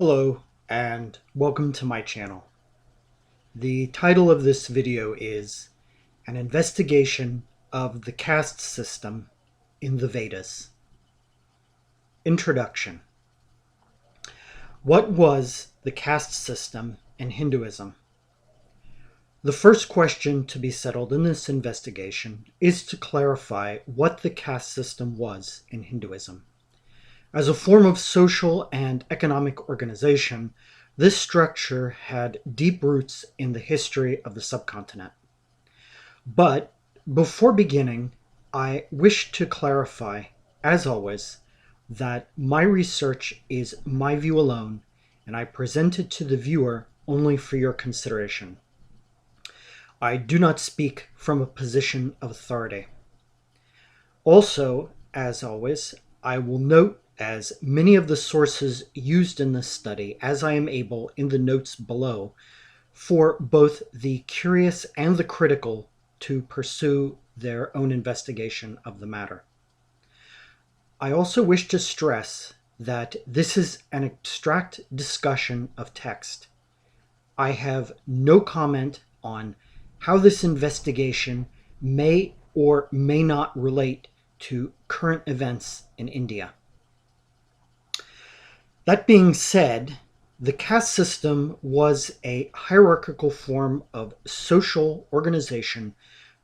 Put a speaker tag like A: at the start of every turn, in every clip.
A: Hello and welcome to my channel. The title of this video is An Investigation of the Caste System in the Vedas. Introduction. What was the caste system in Hinduism? The first question to be settled in this investigation is to clarify what the caste system was in Hinduism. As a form of social and economic organization, this structure had deep roots in the history of the subcontinent. But before beginning, I wish to clarify, as always, that my research is my view alone, and I present it to the viewer only for your consideration. I do not speak from a position of authority. Also, as always, I will note as many of the sources used in this study as I am able in the notes below for both the curious and the critical to pursue their own investigation of the matter. I also wish to stress that this is an abstract discussion of text. I have no comment on how this investigation may or may not relate to current events in India. That being said, the caste system was a hierarchical form of social organization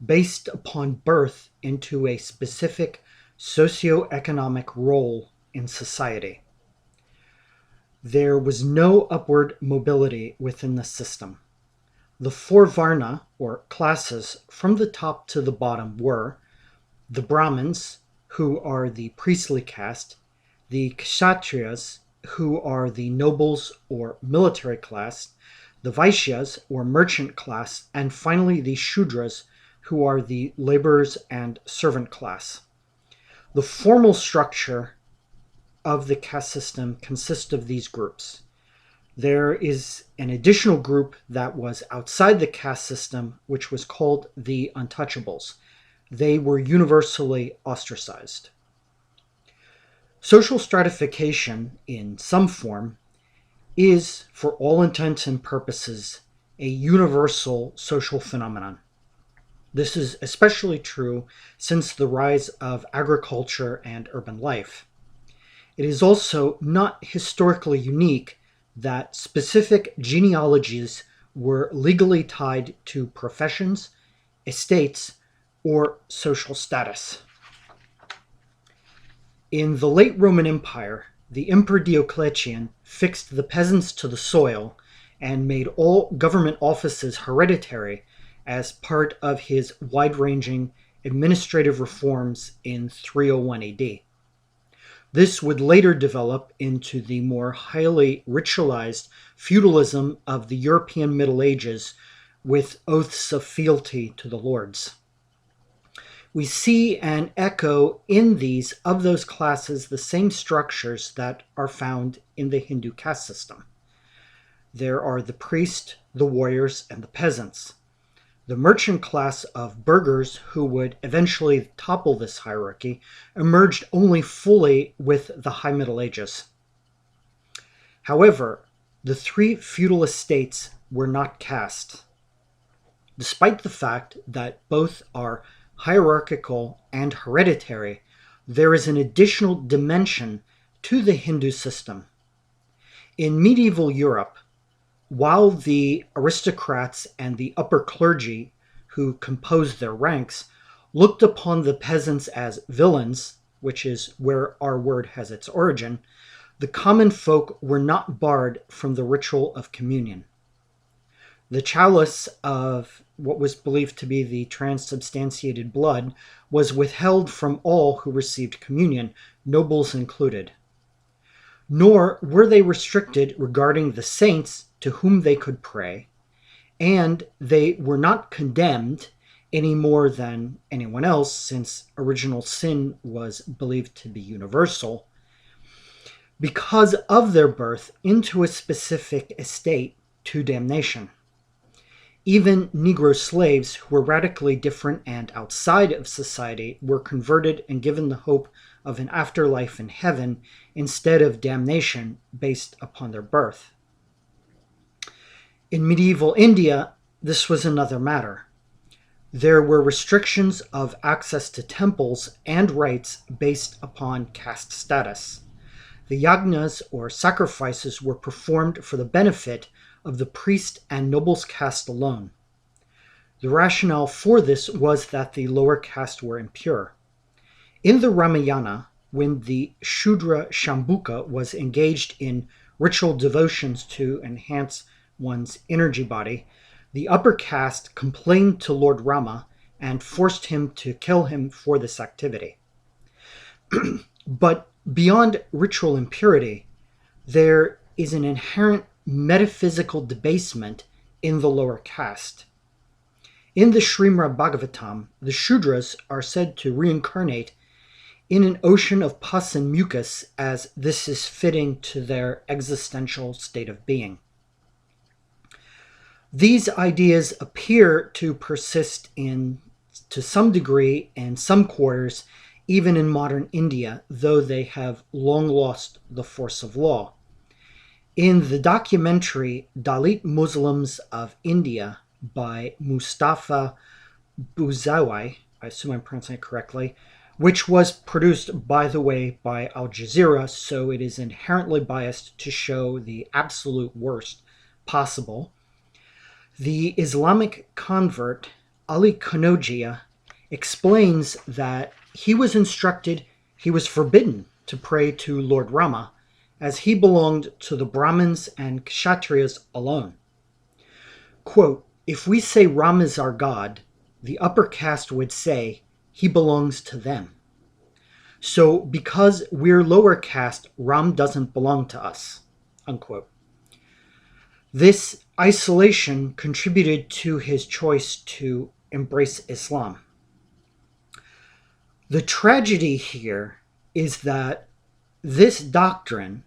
A: based upon birth into a specific socioeconomic role in society. There was no upward mobility within the system. The four varna, or classes, from the top to the bottom were the Brahmins, who are the priestly caste, the Kshatriyas, who are the nobles or military class, the Vaisyas, or merchant class, and finally the Shudras, who are the laborers and servant class. The formal structure of the caste system consists of these groups. There is an additional group that was outside the caste system, which was called the untouchables. They were universally ostracized. Social stratification, in some form, is, for all intents and purposes, a universal social phenomenon. This is especially true since the rise of agriculture and urban life. It is also not historically unique that specific genealogies were legally tied to professions, estates, or social status. In the late Roman Empire, the Emperor Diocletian fixed the peasants to the soil and made all government offices hereditary as part of his wide-ranging administrative reforms in 301 AD. This would later develop into the more highly ritualized feudalism of the European Middle Ages with oaths of fealty to the lords. We see and echo in these of those classes the same structures that are found in the Hindu caste system. There are the priest, the warriors, and the peasants. The merchant class of burghers, who would eventually topple this hierarchy, emerged only fully with the High Middle Ages. However, the three feudal estates were not caste. Despite the fact that both are hierarchical and hereditary, there is an additional dimension to the Hindu system. In medieval Europe, while the aristocrats and the upper clergy who composed their ranks looked upon the peasants as villains, which is where our word has its origin, the common folk were not barred from the ritual of communion. The chalice of what was believed to be the transubstantiated blood was withheld from all who received communion, nobles included. Nor were they restricted regarding the saints to whom they could pray, and they were not condemned any more than anyone else, since original sin was believed to be universal, because of their birth into a specific estate to damnation. Even Negro slaves who were radically different and outside of society were converted and given the hope of an afterlife in heaven instead of damnation based upon their birth. In medieval India, this was another matter. There were restrictions of access to temples and rites based upon caste status. The yagnas, or sacrifices, were performed for the benefit of the priest and nobles caste alone. The rationale for this was that the lower caste were impure. In the Ramayana, when the Shudra Shambuka was engaged in ritual devotions to enhance one's energy body, the upper caste complained to Lord Rama and forced him to kill him for this activity. But beyond ritual impurity, there is an inherent metaphysical debasement in the lower caste. In the Srimrad Bhagavatam, the Shudras are said to reincarnate in an ocean of pus and mucus, as this is fitting to their existential state of being. These ideas appear to persist to some degree in some quarters, even in modern India, though they have long lost the force of law. In the documentary Dalit Muslims of India by Mostafa Bouazzaoui, I assume I'm pronouncing it correctly, which was produced, by the way, by Al Jazeera, so it is inherently biased to show the absolute worst possible. The Islamic convert Ali Kanogia explains that he was forbidden to pray to Lord Rama, as he belonged to the Brahmins and Kshatriyas alone. Quote, "If we say Ram is our god, the upper caste would say he belongs to them. So because we're lower caste, Ram doesn't belong to us." Unquote. This isolation contributed to his choice to embrace Islam. The tragedy here is that this doctrine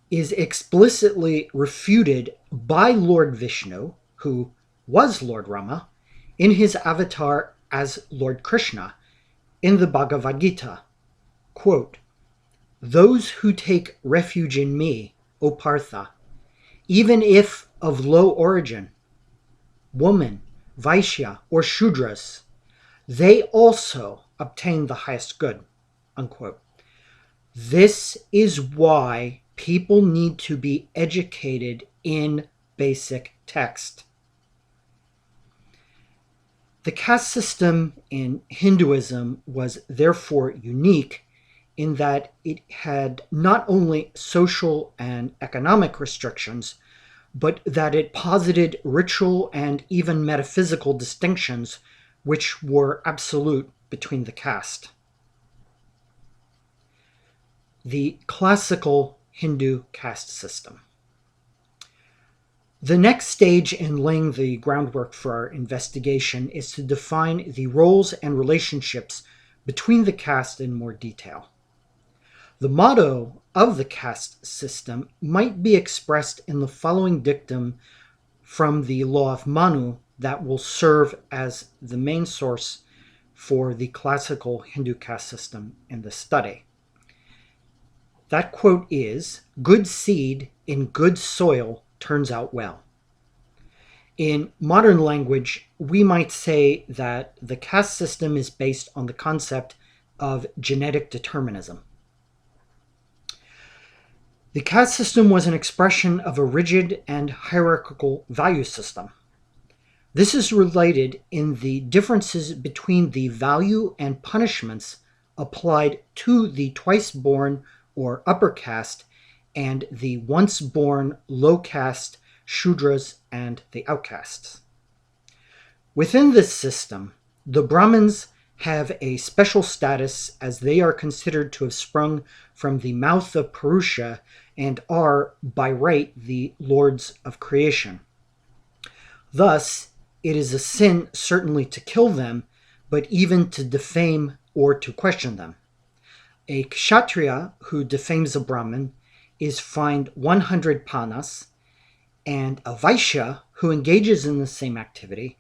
A: is explicitly refuted by Lord Vishnu, who was Lord Rama, in his avatar as Lord Krishna in the Bhagavad Gita. Quote, "Those who take refuge in me, O Partha, even if of low origin, woman, Vaisya, or Shudras, they also obtain the highest good." Unquote. This is why people need to be educated in basic text. The caste system in Hinduism was therefore unique in that it had not only social and economic restrictions, but that it posited ritual and even metaphysical distinctions which were absolute between the caste. The classical Hindu caste system. The next stage in laying the groundwork for our investigation is to define the roles and relationships between the caste in more detail. The motto of the caste system might be expressed in the following dictum from the Law of Manu that will serve as the main source for the classical Hindu caste system in this study. That quote is, "Good seed in good soil turns out well." In modern language, we might say that the caste system is based on the concept of genetic determinism. The caste system was an expression of a rigid and hierarchical value system. This is related in the differences between the value and punishments applied to the twice-born or upper caste and the once-born low caste Shudras and the outcasts. Within this system, the Brahmins have a special status as they are considered to have sprung from the mouth of Purusha and are, by right, the lords of creation. Thus, it is a sin certainly to kill them, but even to defame or to question them. A kshatriya who defames a Brahmin is fined 100 panas, and a Vaisya who engages in the same activity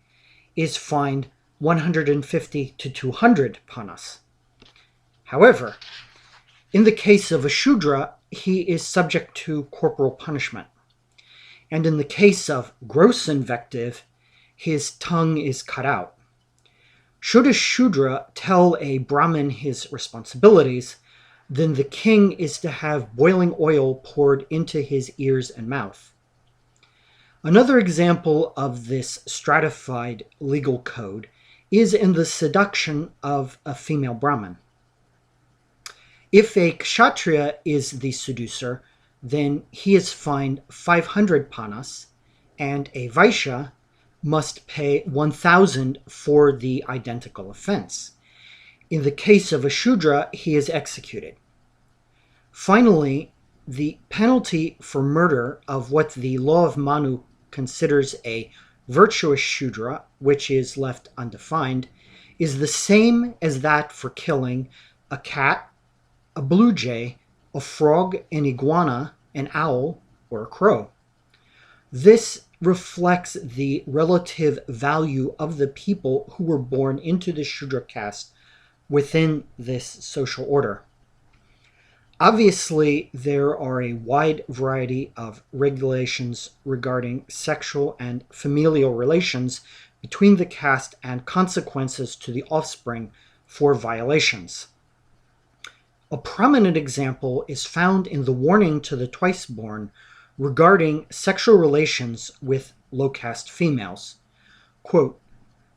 A: is fined 150 to 200 panas. However, In the case of a Shudra, he is subject to corporal punishment. And in the case of gross invective, his tongue is cut out. Should a Shudra tell a Brahmin his responsibilities, then the king is to have boiling oil poured into his ears and mouth. Another example of this stratified legal code is in the seduction of a female Brahmin. If a kshatriya is the seducer, then he is fined 500 panas, and a Vaisya must pay 1,000 for the identical offense. In the case of a Shudra, he is executed. Finally, the penalty for murder of what the Law of Manu considers a virtuous Shudra, which is left undefined, is the same as that for killing a cat, a blue jay, a frog, an iguana, an owl, or a crow. This reflects the relative value of the people who were born into the Shudra caste within this social order. Obviously, there are a wide variety of regulations regarding sexual and familial relations between the caste and consequences to the offspring for violations. A prominent example is found in the warning to the twice-born regarding sexual relations with low-caste females. Quote,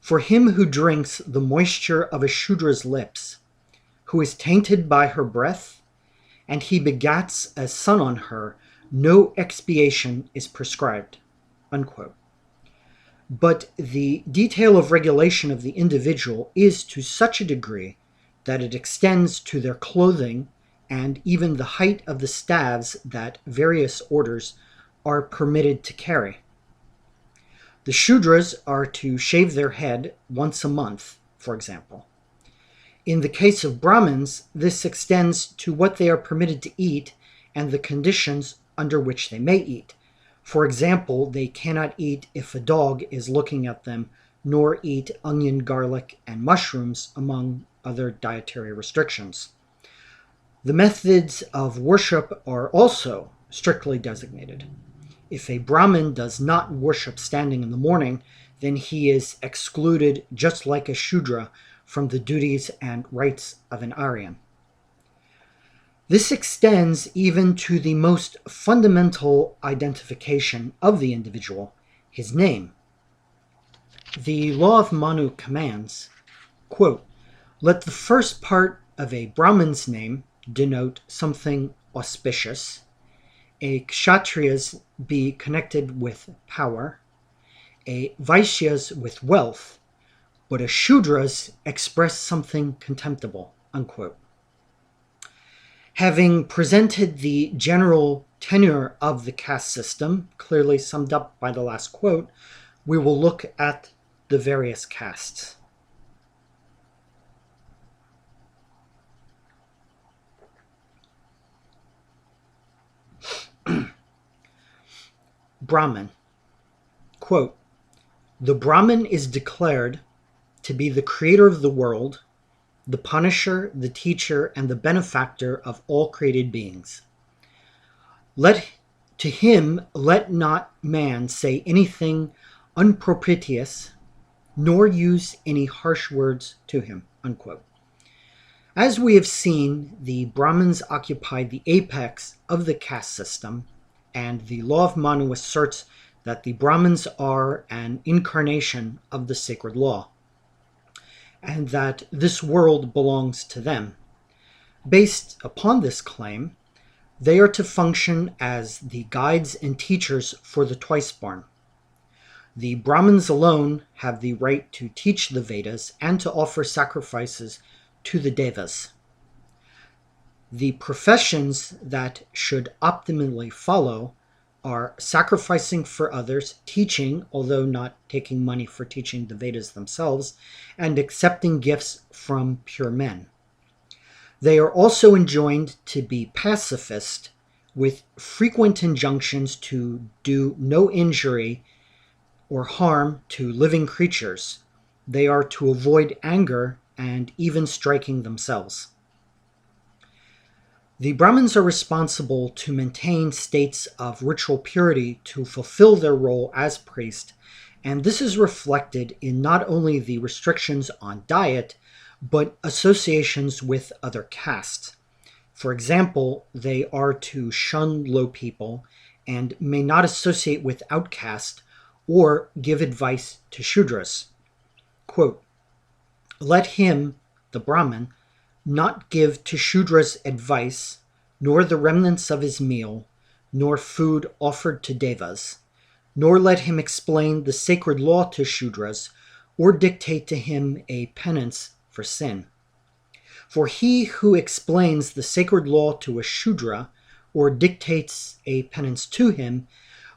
A: "For him who drinks the moisture of a Shudra's lips, who is tainted by her breath, and he begats a son on her, no expiation is prescribed." Unquote. But the detail of regulation of the individual is to such a degree that it extends to their clothing and even the height of the staves that various orders are permitted to carry. The Shudras are to shave their head once a month, for example. In the case of Brahmins, this extends to what they are permitted to eat and the conditions under which they may eat. For example, they cannot eat if a dog is looking at them, nor eat onion, garlic, and mushrooms, among other dietary restrictions. The methods of worship are also strictly designated. If a Brahmin does not worship standing in the morning, then he is excluded, just like a Shudra, from the duties and rights of an Aryan. This extends even to the most fundamental identification of the individual, his name. The Law of Manu commands, quote, "Let the first part of a Brahmin's name denote something auspicious, a Kshatriya's be connected with power, a Vaisya's with wealth, but a Shudra's express something contemptible." Unquote. Having presented the general tenor of the caste system, clearly summed up by the last quote, we will look at the various castes. Brahmin. Quote, "The Brahmin is declared to be the creator of the world, the punisher, the teacher, and the benefactor of all created beings. To him let not man say anything unpropitious, nor use any harsh words to him." Unquote. As we have seen, the Brahmins occupy the apex of the caste system, and the Law of Manu asserts that the Brahmins are an incarnation of the sacred law, and that this world belongs to them. Based upon this claim, they are to function as the guides and teachers for the twice-born. The Brahmins alone have the right to teach the Vedas and to offer sacrifices to the Devas. The professions that should optimally follow are sacrificing for others, teaching, although not taking money for teaching the Vedas themselves, and accepting gifts from pure men. They are also enjoined to be pacifist, with frequent injunctions to do no injury or harm to living creatures. They are to avoid anger and even striking themselves. The Brahmins are responsible to maintain states of ritual purity to fulfill their role as priest, and this is reflected in not only the restrictions on diet, but associations with other castes. For example, they are to shun low people and may not associate with outcaste or give advice to Shudras. Quote, "Let him," the Brahmin, "not give to Shudras advice, nor the remnants of his meal, nor food offered to devas, nor let him explain the sacred law to Shudras, or dictate to him a penance for sin. For he who explains the sacred law to a Shudra, or dictates a penance to him,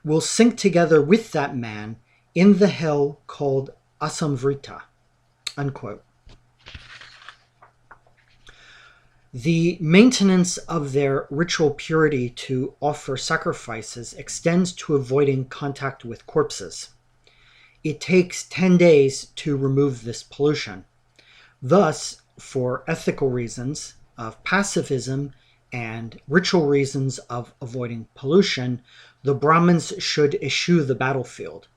A: will sink together with that man in the hell called Asamvrita." Unquote. The maintenance of their ritual purity to offer sacrifices extends to avoiding contact with corpses. It takes 10 days to remove this pollution. Thus, for ethical reasons of pacifism and ritual reasons of avoiding pollution, the Brahmins should eschew the battlefield.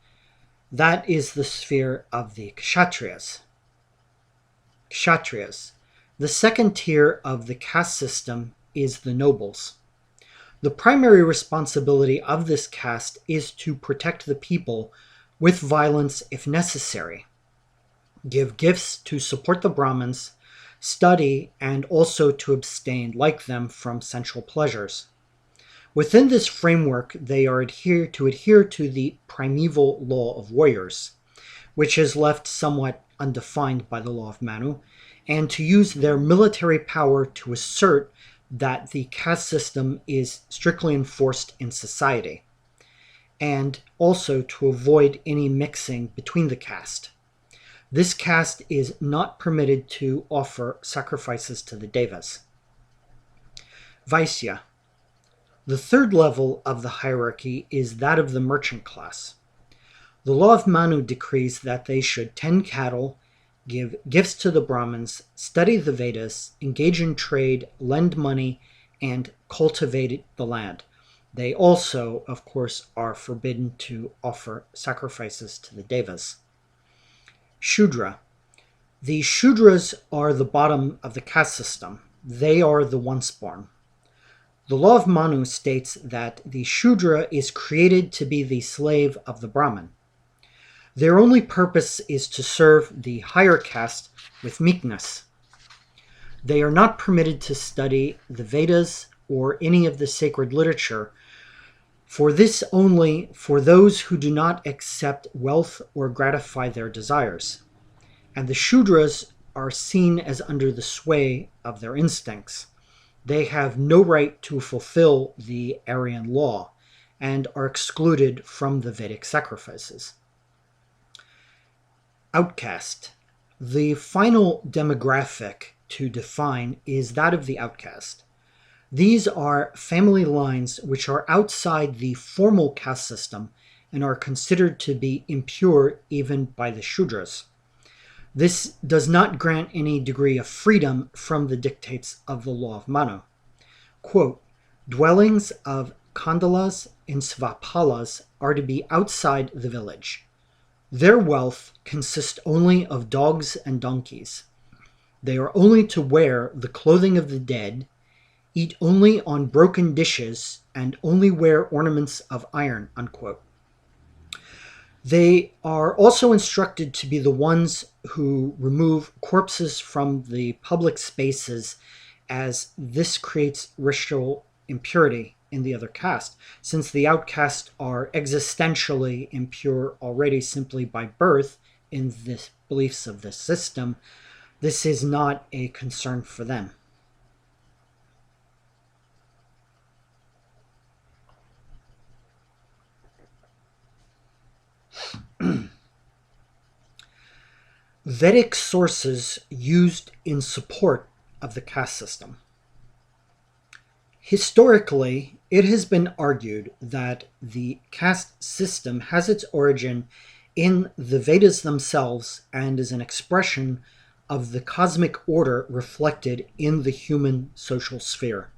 A: That is the sphere of the Kshatriyas. Kshatriyas. The second tier of the caste system is the nobles. The primary responsibility of this caste is to protect the people with violence if necessary, give gifts to support the Brahmins, study, and also to abstain, like them, from sensual pleasures. Within this framework, they are adhere to the primeval law of warriors, which is left somewhat undefined by the Law of Manu, and to use their military power to assert that the caste system is strictly enforced in society, and also to avoid any mixing between the caste. This caste is not permitted to offer sacrifices to the devas. VAISYA. The third level of the hierarchy is that of the merchant class. The Law of Manu decrees that they should tend cattle, give gifts to the Brahmins, study the Vedas, engage in trade, lend money, and cultivate the land. They also, of course, are forbidden to offer sacrifices to the devas. Shudra. The Shudras are the bottom of the caste system. They are the once-born. The Law of Manu states that the Shudra is created to be the slave of the Brahmin. Their only purpose is to serve the higher caste with meekness. They are not permitted to study the Vedas or any of the sacred literature, for this only for those who do not accept wealth or gratify their desires. And the Shudras are seen as under the sway of their instincts. They have no right to fulfill the Aryan law and are excluded from the Vedic sacrifices. Outcast. The final demographic to define is that of the outcast. These are family lines which are outside the formal caste system and are considered to be impure even by the Shudras. This does not grant any degree of freedom from the dictates of the Law of Manu. Quote, "Dwellings of Kandalas and Svapalas are to be outside the village. Their wealth consists only of dogs and donkeys. They are only to wear the clothing of the dead, eat only on broken dishes, and only wear ornaments of iron." Unquote. They are also instructed to be the ones who remove corpses from the public spaces, as this creates ritual impurity in the other caste, since the outcasts are existentially impure already simply by birth in the beliefs of the system. This is not a concern for them. Vedic sources used in support of the caste system. Historically, it has been argued that the caste system has its origin in the Vedas themselves and is an expression of the cosmic order reflected in the human social sphere.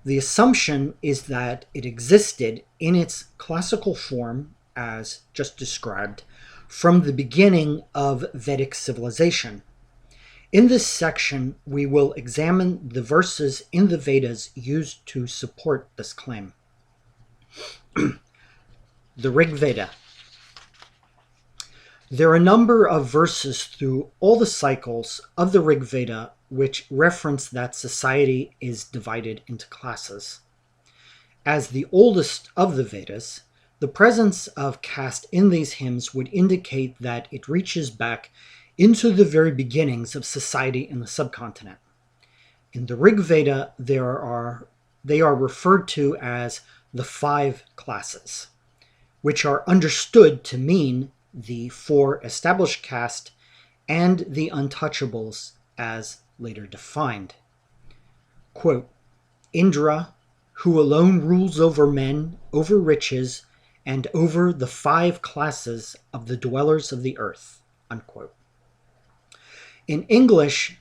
A: The assumption is that it existed in its classical form, as just described, from the beginning of Vedic civilization. In this section, we will examine the verses in the Vedas used to support this claim. The Rig Veda. There are a number of verses through all the cycles of the Rig Veda which reference that society is divided into classes. As the oldest of the Vedas, the presence of caste in these hymns would indicate that it reaches back into the very beginnings of society in the subcontinent. In the Rig Veda, they are referred to as the 5 classes, which are understood to mean the 4 established caste and the untouchables as later defined. Quote, Indra, who alone rules over men, over riches, and over the 5 classes of the dwellers of the earth. Unquote. In English,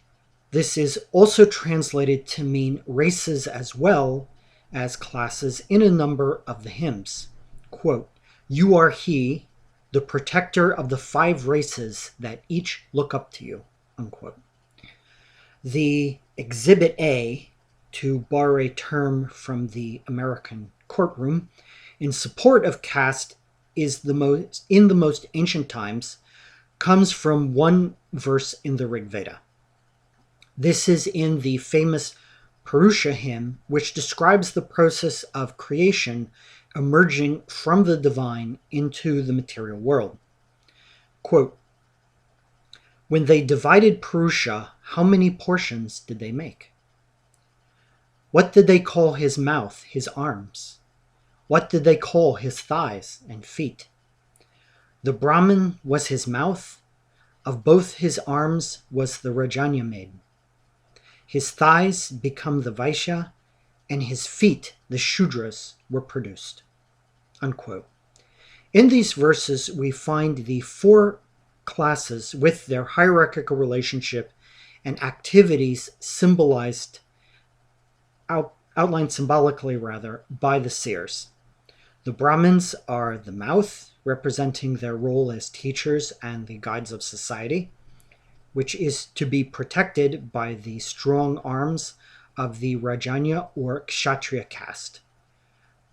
A: this is also translated to mean races as well as classes in a number of the hymns. Quote, you are he, the protector of the 5 races that each look up to you. Unquote. The Exhibit A, to borrow a term from the American courtroom, in support of caste is in the most ancient times, comes from one verse in the Rig Veda. This is in the famous Purusha hymn, which describes the process of creation emerging from the divine into the material world. Quote, when they divided Purusha, how many portions did they make? What did they call his mouth, his arms? What did they call his thighs and feet? The Brahmin was his mouth, of both his arms was the Rajanya made. His thighs become the Vaisya, and his feet, the Shudras, were produced. Unquote. In these verses, we find the 4 classes with their hierarchical relationship and activities outlined symbolically by the seers. The Brahmins are the mouth, representing their role as teachers and the guides of society, which is to be protected by the strong arms of the Rajanya or Kshatriya caste.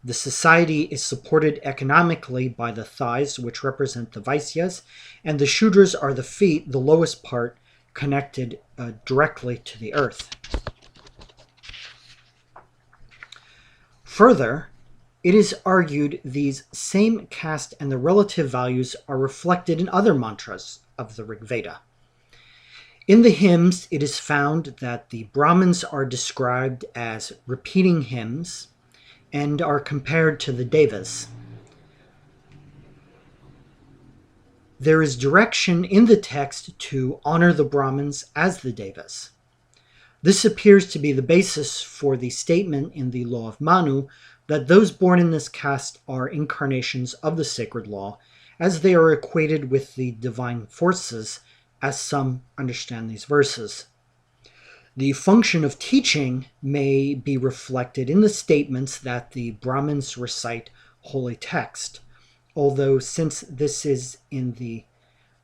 A: The society is supported economically by the thighs, which represent the Vaisyas, and the Shudras are the feet, the lowest part, connected directly to the earth. Further, it is argued these same caste and the relative values are reflected in other mantras of the Rig Veda. In the hymns, it is found that the Brahmins are described as repeating hymns and are compared to the Devas. There is direction in the text to honor the Brahmins as the Devas. This appears to be the basis for the statement in the Law of Manu that those born in this caste are incarnations of the sacred law, as they are equated with the divine forces, as some understand these verses. The function of teaching may be reflected in the statements that the Brahmins recite holy text, although since this is in the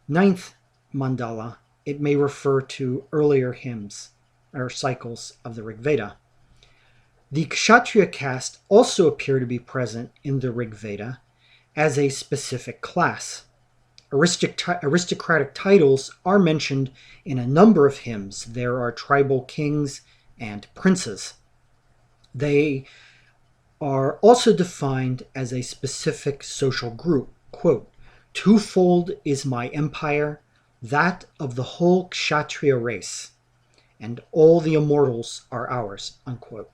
A: 9th mandala, it may refer to earlier hymns or cycles of the Rig Veda. The Kshatriya caste also appear to be present in the Rig Veda as a specific class. Aristocratic titles are mentioned in a number of hymns. There are tribal kings and princes. They are also defined as a specific social group. Quote, twofold is my empire, that of the whole Kshatriya race, and all the immortals are ours. Unquote.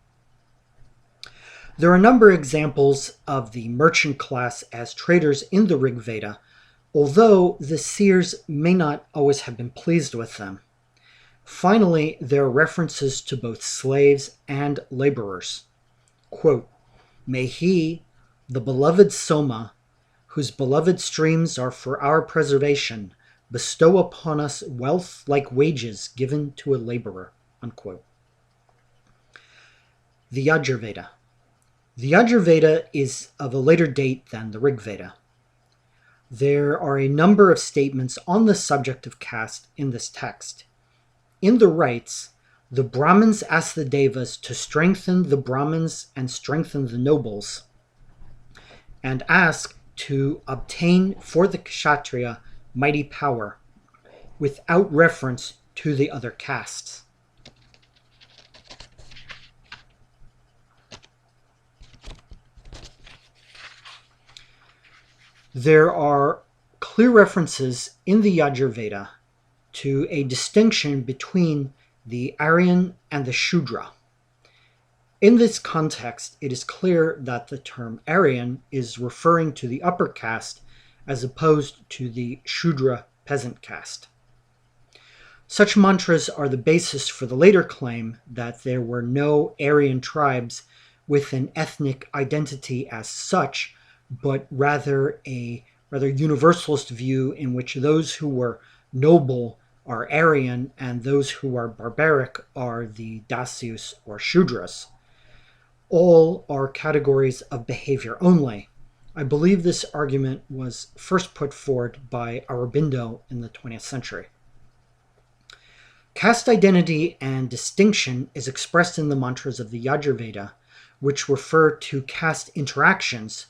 A: There are a number of examples of the merchant class as traders in the Rig Veda, although the seers may not always have been pleased with them. Finally, there are references to both slaves and laborers. Quote, may he, the beloved Soma, whose beloved streams are for our preservation, bestow upon us wealth like wages given to a laborer. Unquote. The Yajurveda. The Yajurveda is of a later date than the Rig Veda. There are a number of statements on the subject of caste in this text. In the rites, the Brahmins ask the Devas to strengthen the Brahmins and strengthen the nobles, and ask to obtain for the Kshatriya mighty power, without reference to the other castes. There are clear references in the Yajurveda to a distinction between the Aryan and the Shudra. In this context, it is clear that the term Aryan is referring to the upper caste as opposed to the Shudra peasant caste. Such mantras are the basis for the later claim that there were no Aryan tribes with an ethnic identity as such, but rather a universalist view in which those who were noble are Aryan and those who are barbaric are the Dasyus or Shudras. All are categories of behavior only. I believe this argument was first put forward by Aurobindo in the 20th century. Caste identity and distinction is expressed in the mantras of the Yajurveda, which refer to caste interactions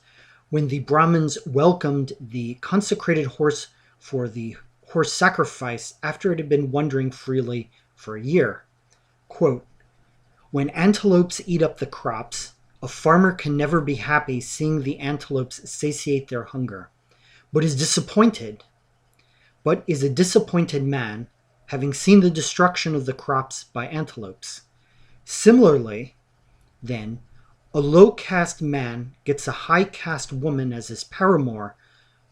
A: when the Brahmins welcomed the consecrated horse for the horse sacrifice after it had been wandering freely for a year. Quote, "When antelopes eat up the crops, a farmer can never be happy seeing the antelopes satiate their hunger, but is a disappointed man, having seen the destruction of the crops by antelopes. Similarly, then, a low caste man gets a high caste woman as his paramour.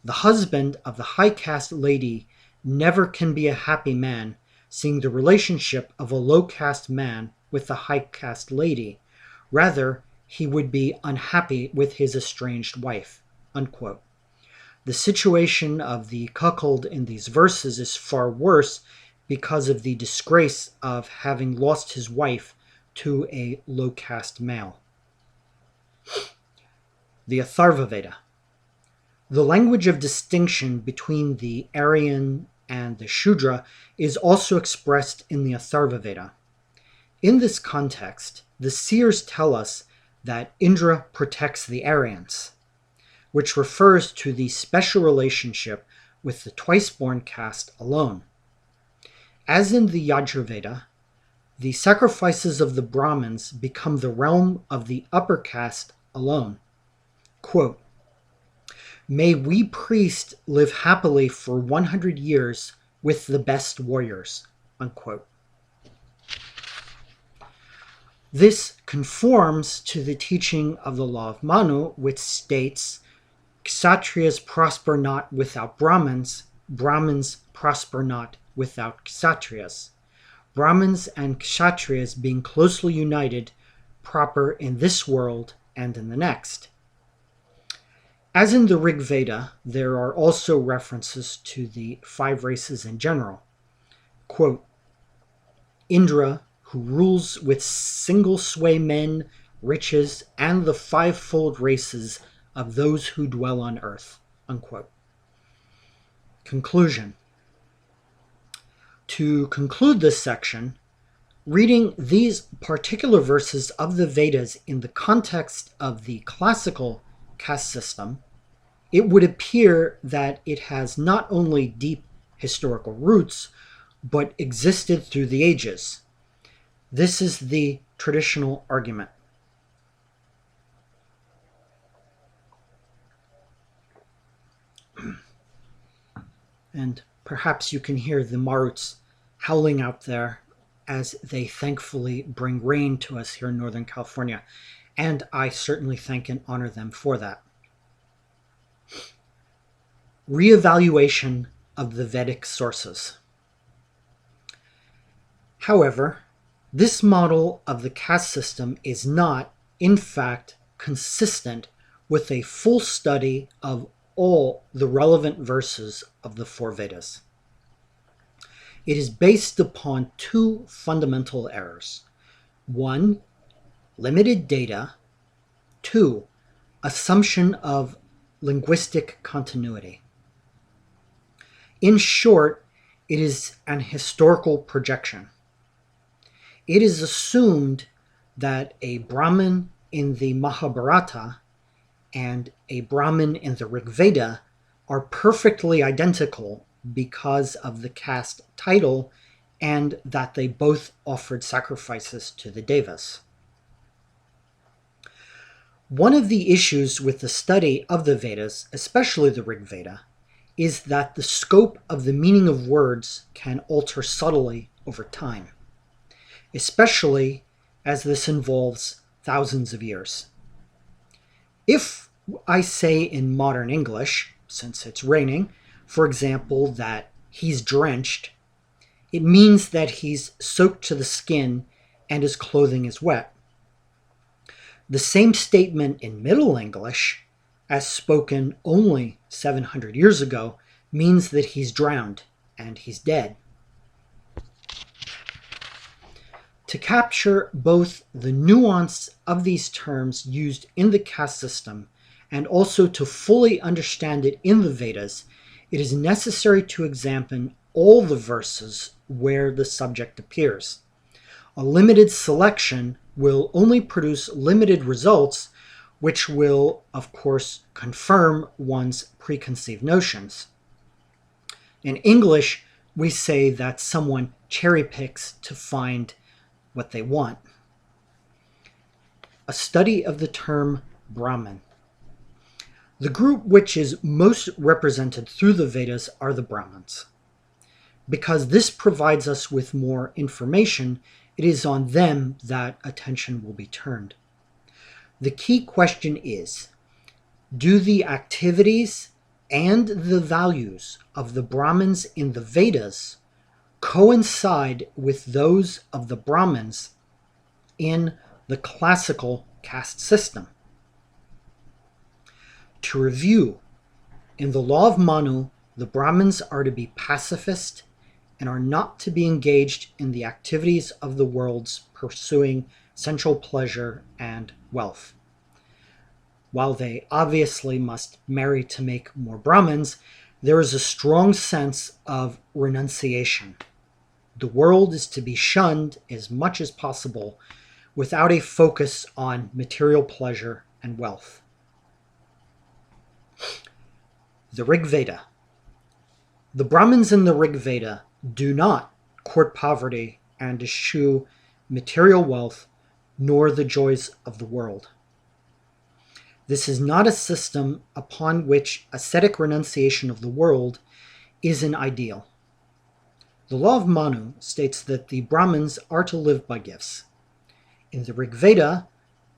A: The husband of the high caste lady never can be a happy man, seeing the relationship of a low caste man with the high caste lady. Rather, he would be unhappy with his estranged wife." Unquote. The situation of the cuckold in these verses is far worse because of the disgrace of having lost his wife to a low caste male. The Atharva Veda. The language of distinction between the Aryan and the Shudra is also expressed in the Atharva Veda. In this context, the seers tell us that Indra protects the Aryans, which refers to the special relationship with the twice-born caste alone. As in the Yajurveda, the sacrifices of the Brahmins become the realm of the upper caste alone. Quote, "May we priests live happily for 100 years with the best warriors." Unquote. This conforms to the teaching of the Law of Manu, which states, "Kshatriyas prosper not without Brahmins, Brahmins prosper not without Kshatriyas. Brahmins and Kshatriyas being closely united, proper in this world and in the next." As in the Rig Veda, there are also references to the 5 races in general. Quote, "Indra, who rules with single sway men, riches, and the 5-fold races of those who dwell on earth." Unquote. Conclusion. To conclude this section, reading these particular verses of the Vedas in the context of the classical caste system, it would appear that it has not only deep historical roots, but existed through the ages. This is the traditional argument. And perhaps you can hear the maruts howling out there as they thankfully bring rain to us here in Northern California, and I certainly thank and honor them for that. Reevaluation of the Vedic sources. However, this model of the caste system is not, in fact, consistent with a full study of all the relevant verses of the 4 Vedas. It is based upon 2 fundamental errors. One, limited data. 2. Assumption of linguistic continuity. In short, it is an historical projection. It is assumed that a Brahmin in the Mahabharata and a Brahmin in the Rig Veda are perfectly identical because of the caste title and that they both offered sacrifices to the Devas. One of the issues with the study of the Vedas, especially the Rig Veda, is that the scope of the meaning of words can alter subtly over time, especially as this involves thousands of years. If I say in modern English, since it's raining, for example, that he's drenched, it means that he's soaked to the skin and his clothing is wet. The same statement in Middle English, as spoken only 700 years ago, means that he's drowned and he's dead. To capture both the nuance of these terms used in the caste system and also to fully understand it in the Vedas, it is necessary to examine all the verses where the subject appears. A limited selection will only produce limited results, which will, of course, confirm one's preconceived notions. In English, we say that someone cherry picks to find what they want. A study of the term Brahmin. The group which is most represented through the Vedas are the Brahmins. Because this provides us with more information, it is on them that attention will be turned. The key question is, do the activities and the values of the Brahmins in the Vedas coincide with those of the Brahmins in the classical caste system? To review, in the Law of Manu, the Brahmins are to be pacifist and are not to be engaged in the activities of the worlds pursuing sensual pleasure and wealth. While they obviously must marry to make more Brahmins, there is a strong sense of renunciation. The world is to be shunned as much as possible without a focus on material pleasure and wealth. The Rig Veda. The Brahmins in the Rig Veda do not court poverty and eschew material wealth nor the joys of the world. This is not a system upon which ascetic renunciation of the world is an ideal. The Law of Manu states that the Brahmins are to live by gifts. In the Rig Veda,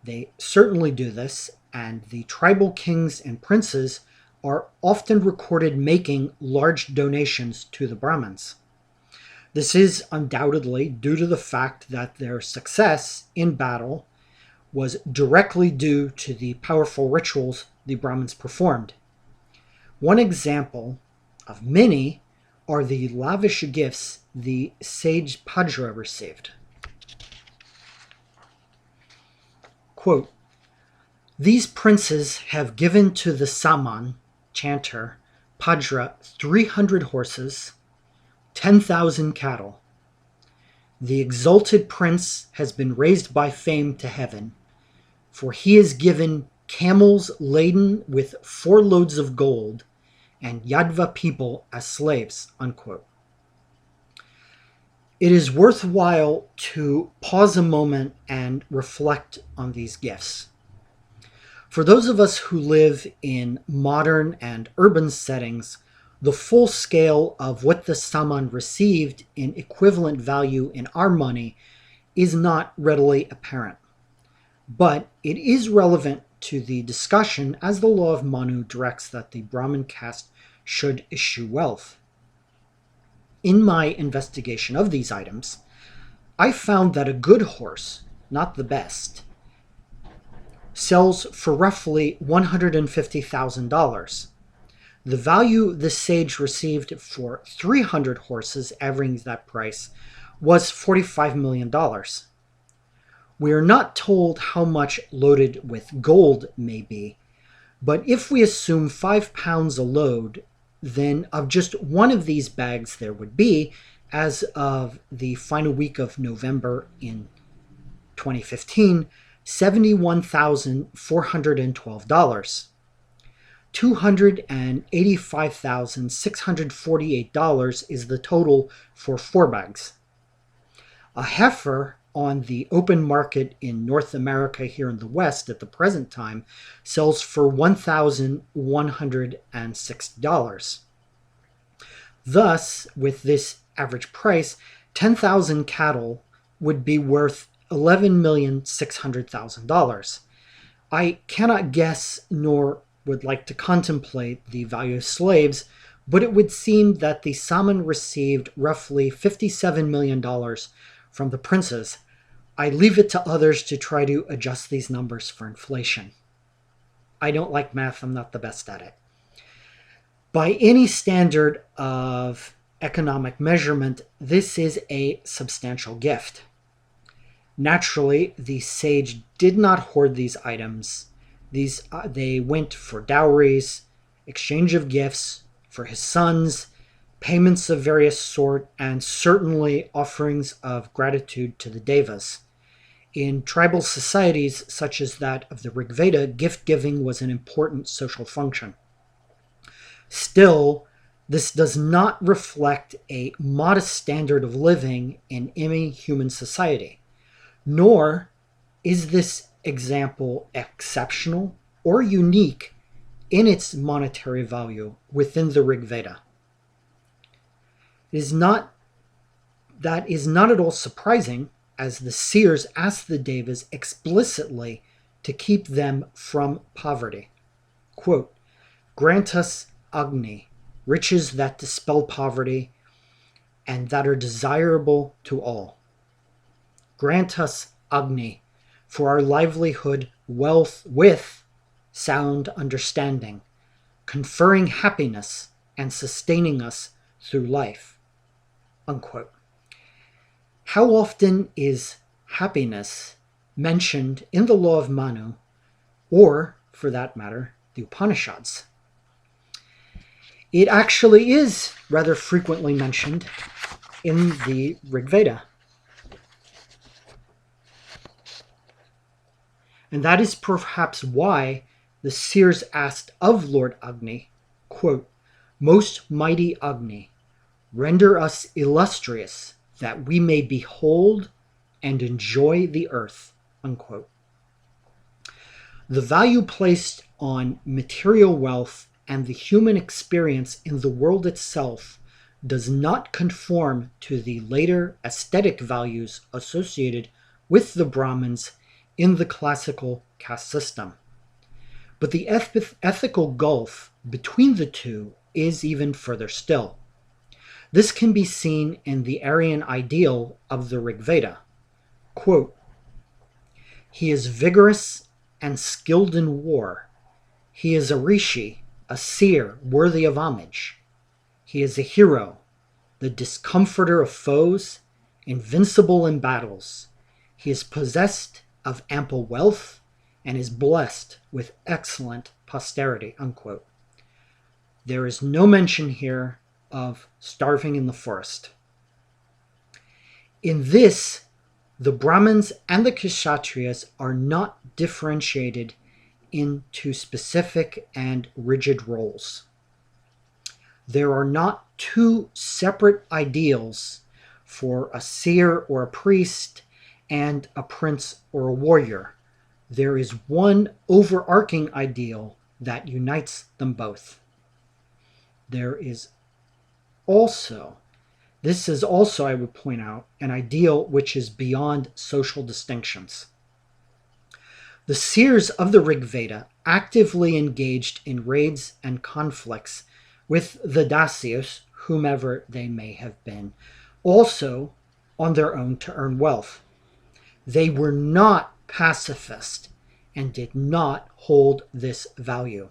A: they certainly do this, and the tribal kings and princes are often recorded making large donations to the Brahmins. This is undoubtedly due to the fact that their success in battle was directly due to the powerful rituals the Brahmins performed. One example of many are the lavish gifts the sage Padra received. Quote, "These princes have given to the Saman, chanter, Padra 300 horses, 10,000 cattle. The exalted prince has been raised by fame to heaven, for he is given camels laden with 4 loads of gold and Yadva people as slaves." Unquote. It is worthwhile to pause a moment and reflect on these gifts. For those of us who live in modern and urban settings, the full scale of what the Saman received in equivalent value in our money is not readily apparent. But it is relevant to the discussion as the Law of Manu directs that the Brahmin caste should eschew wealth. In my investigation of these items, I found that a good horse, not the best, sells for roughly $150,000. The value the sage received for 300 horses, averaging that price, was $45 million. We are not told how much loaded with gold may be, but if we assume 5 pounds a load, then of just one of these bags there would be, as of the final week of November in 2015, $71,412. $285,648 is the total for 4 bags. A heifer on the open market in North America here in the West at the present time sells for $1,106. Thus, with this average price, 10,000 cattle would be worth $11,600,000. I cannot guess nor would like to contemplate the value of slaves, but it would seem that the Saman received roughly $57 million from the princes. I leave it to others to try to adjust these numbers for inflation. I don't like math, I'm not the best at it. By any standard of economic measurement, this is a substantial gift. Naturally, the sage did not hoard these items. They went for dowries, exchange of gifts for his sons, payments of various sort, and certainly offerings of gratitude to the devas. In tribal societies such as that of the Rig Veda, gift-giving was an important social function. Still, this does not reflect a modest standard of living in any human society, nor is this example exceptional or unique in its monetary value within the Rig Veda. That is not at all surprising, as the seers asked the devas explicitly to keep them from poverty. Quote, "Grant us Agni, riches that dispel poverty and that are desirable to all. Grant us Agni for our livelihood, wealth with sound understanding, conferring happiness and sustaining us through life." Unquote. How often is happiness mentioned in the Law of Manu, or, for that matter, the Upanishads? It actually is rather frequently mentioned in the Rig Veda. And that is perhaps why the seers asked of Lord Agni, quote, "Most mighty Agni, render us illustrious that we may behold and enjoy the earth." Unquote. The value placed on material wealth and the human experience in the world itself does not conform to the later aesthetic values associated with the Brahmins in the classical caste system. But the ethical gulf between the two is even further still. This can be seen in the Aryan ideal of the Rig Veda. Quote, "He is vigorous and skilled in war. He is a rishi, a seer worthy of homage. He is a hero, the discomforter of foes, invincible in battles. He is possessed of ample wealth and is blessed with excellent posterity." Unquote. There is no mention here of starving in the forest. In this, the Brahmins and the Kshatriyas are not differentiated into specific and rigid roles. There are not two separate ideals for a seer or a priest and a prince or a warrior. There is one overarching ideal that unites them both. This is also, I would point out, an ideal which is beyond social distinctions. The seers of the Rig Veda actively engaged in raids and conflicts with the dasyas, whomever they may have been, also on their own to earn wealth. They were not pacifist and did not hold this value.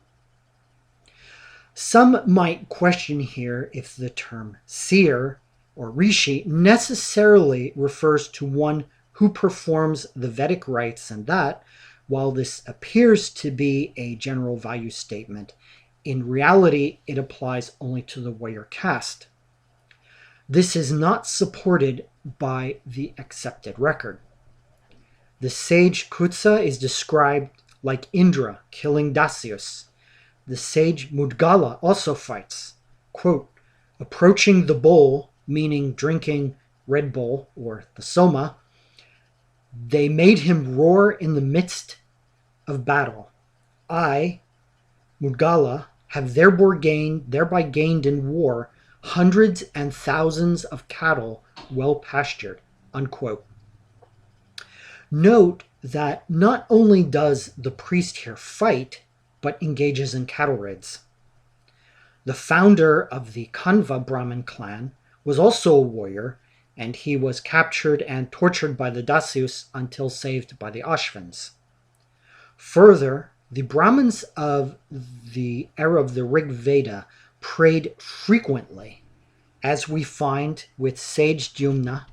A: Some might question here if the term seer or rishi necessarily refers to one who performs the Vedic rites, and that, while this appears to be a general value statement, in reality it applies only to the warrior caste. This is not supported by the accepted record. The sage Kutsa is described like Indra killing Dasyus. The sage Mudgala also fights, quote, approaching the bowl, meaning drinking Red Bull or the Soma. They made him roar in the midst of battle. I, Mudgala, have thereby gained in war hundreds and thousands of cattle well pastured, unquote. Note that not only does the priest here fight, but engages in cattle raids. The founder of the Kanva Brahmin clan was also a warrior, and he was captured and tortured by the Dasyus until saved by the Ashvins. Further, the Brahmins of the era of the Rig Veda prayed frequently, as we find with sage Dyumna,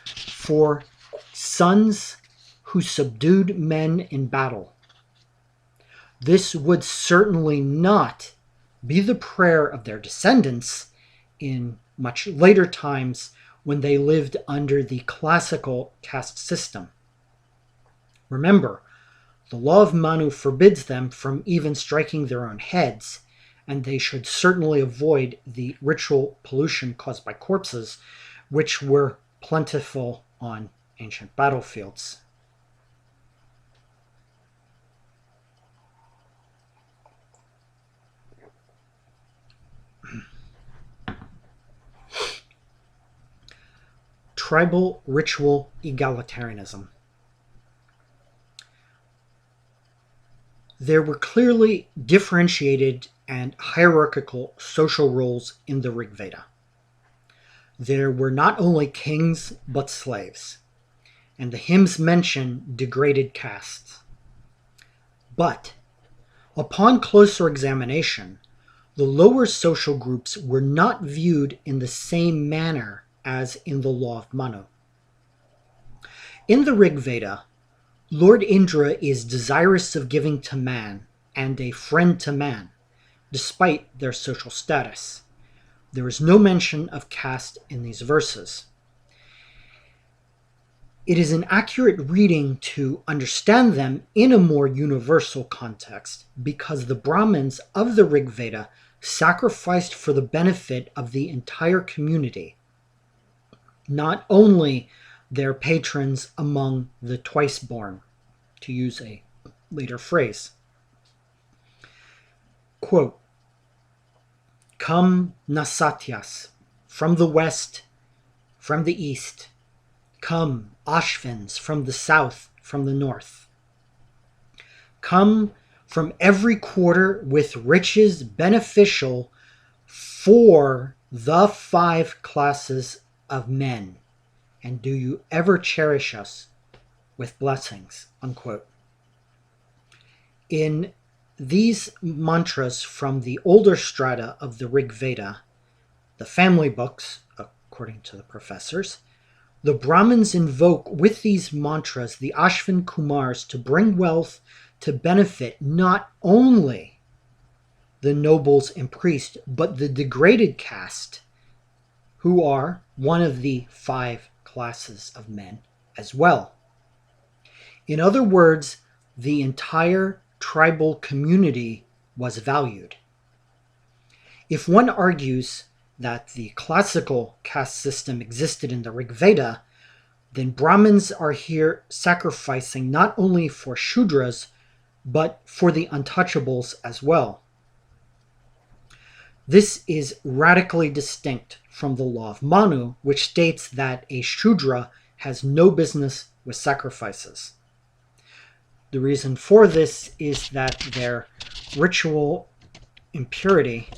A: for sons who subdued men in battle. This would certainly not be the prayer of their descendants in much later times when they lived under the classical caste system. Remember, the Law of Manu forbids them from even striking their own heads, and they should certainly avoid the ritual pollution caused by corpses, which were plentiful on ancient battlefields. Tribal ritual egalitarianism. There were clearly differentiated and hierarchical social roles in the Rig Veda. There were not only kings but slaves, and the hymns mention degraded castes. But, upon closer examination, the lower social groups were not viewed in the same manner as in the Law of Manu. In the Rig Veda, Lord Indra is desirous of giving to man and a friend to man, despite their social status. There is no mention of caste in these verses. It is an accurate reading to understand them in a more universal context because the Brahmins of the Rig Veda sacrificed for the benefit of the entire community, not only their patrons among the twice-born, to use a later phrase. Quote, come Nasatyas, from the west, from the east. Come Ashvins, from the south, from the north. Come from every quarter with riches beneficial for the 5 classes of men, and do you ever cherish us with blessings, unquote. In these mantras from the older strata of the Rig Veda, the family books, according to the professors, the Brahmins invoke with these mantras the Ashvin Kumars to bring wealth to benefit not only the nobles and priests, but the degraded caste, who are one of the 5 classes of men as well. In other words, the entire tribal community was valued. If one argues that the classical caste system existed in the Rig Veda, then Brahmins are here sacrificing not only for Shudras, but for the untouchables as well. This is radically distinct from the Law of Manu, which states that a Shudra has no business with sacrifices. The reason for this is that their ritual impurity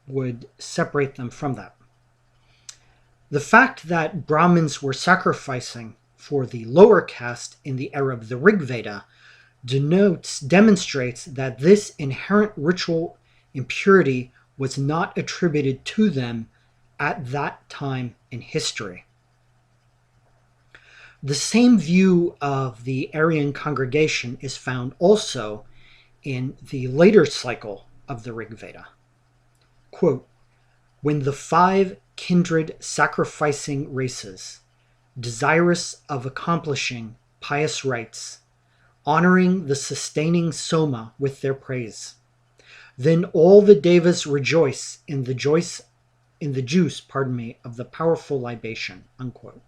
A: would separate them from that. The fact that Brahmins were sacrificing for the lower caste in the era of the Rig Veda demonstrates that this inherent ritual impurity was not attributed to them at that time in history. The same view of the Aryan congregation is found also in the later cycle of the Rig Veda. Quote, "When the 5 kindred sacrificing races, desirous of accomplishing pious rites, honoring the sustaining Soma with their praise, then all the devas rejoice in the juice of the powerful libation." Unquote.